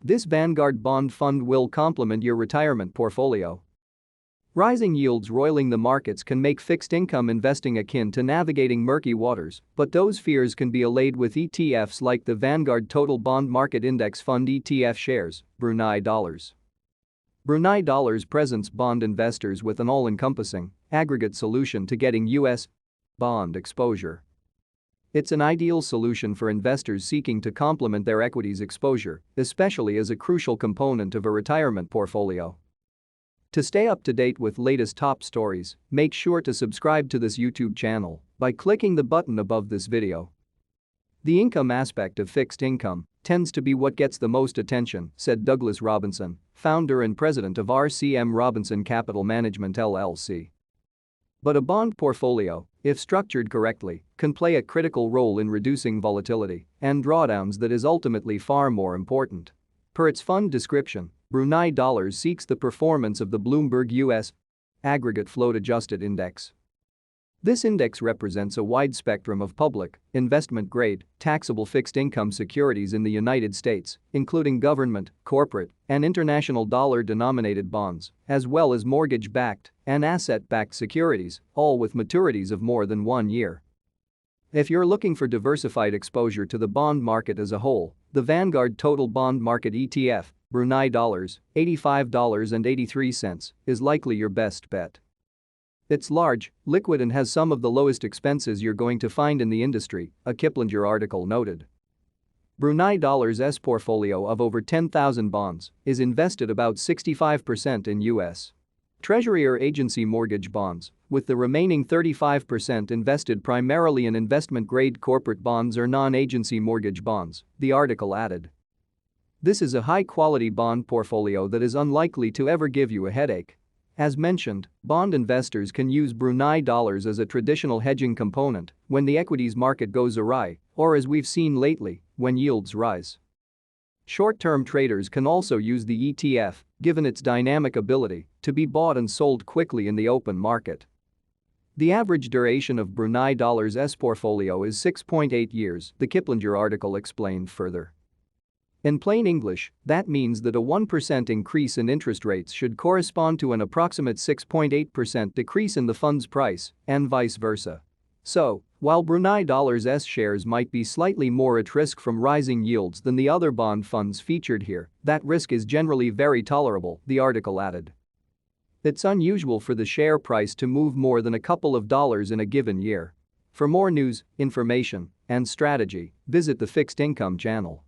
This Vanguard bond fund will complement your retirement portfolio. Rising yields roiling the markets can make fixed income investing akin to navigating murky waters, but those fears can be allayed with ETFs like the Vanguard Total Bond Market Index Fund ETF shares, Brunei dollars. Brunei dollars presents bond investors with an all-encompassing, aggregate solution to getting U.S. bond exposure. It's an ideal solution for investors seeking to complement their equities exposure, especially as a crucial component of a retirement portfolio. To stay up to date with latest top stories, make sure to subscribe to this YouTube channel by clicking the button above this video. The income aspect of fixed income tends to be what gets the most attention, said Douglas Robinson, founder and president of RCM Robinson Capital Management LLC. But a bond portfolio, if structured correctly, can play a critical role in reducing volatility and drawdowns that is ultimately far more important. Per its fund description, Brunei dollars seeks the performance of the Bloomberg U.S. aggregate float-adjusted index. This index represents a wide spectrum of public, investment-grade, taxable fixed-income securities in the United States, including government, corporate, and international dollar-denominated bonds, as well as mortgage-backed and asset-backed securities, all with maturities of more than 1 year. If you're looking for diversified exposure to the bond market as a whole, the Vanguard Total Bond Market ETF, Brunei dollars, $85.83, is likely your best bet. It's large, liquid and has some of the lowest expenses you're going to find in the industry, a Kiplinger article noted. Brunei dollars' portfolio of over 10,000 bonds is invested about 65% in U.S. Treasury or agency mortgage bonds, with the remaining 35% invested primarily in investment-grade corporate bonds or non-agency mortgage bonds, the article added. This is a high-quality bond portfolio that is unlikely to ever give you a headache. As mentioned, bond investors can use Brunei dollars as a traditional hedging component when the equities market goes awry, or as we've seen lately, when yields rise. Short-term traders can also use the ETF, given its dynamic ability to be bought and sold quickly in the open market. The average duration of Brunei dollars' portfolio is 6.8 years, the Kiplinger article explained further. In plain English, that means that a 1% increase in interest rates should correspond to an approximate 6.8% decrease in the fund's price, and vice versa. So, while Brunei dollars' shares might be slightly more at risk from rising yields than the other bond funds featured here, that risk is generally very tolerable, the article added. It's unusual for the share price to move more than a couple of dollars in a given year. For more news, information, and strategy, visit the Fixed Income channel.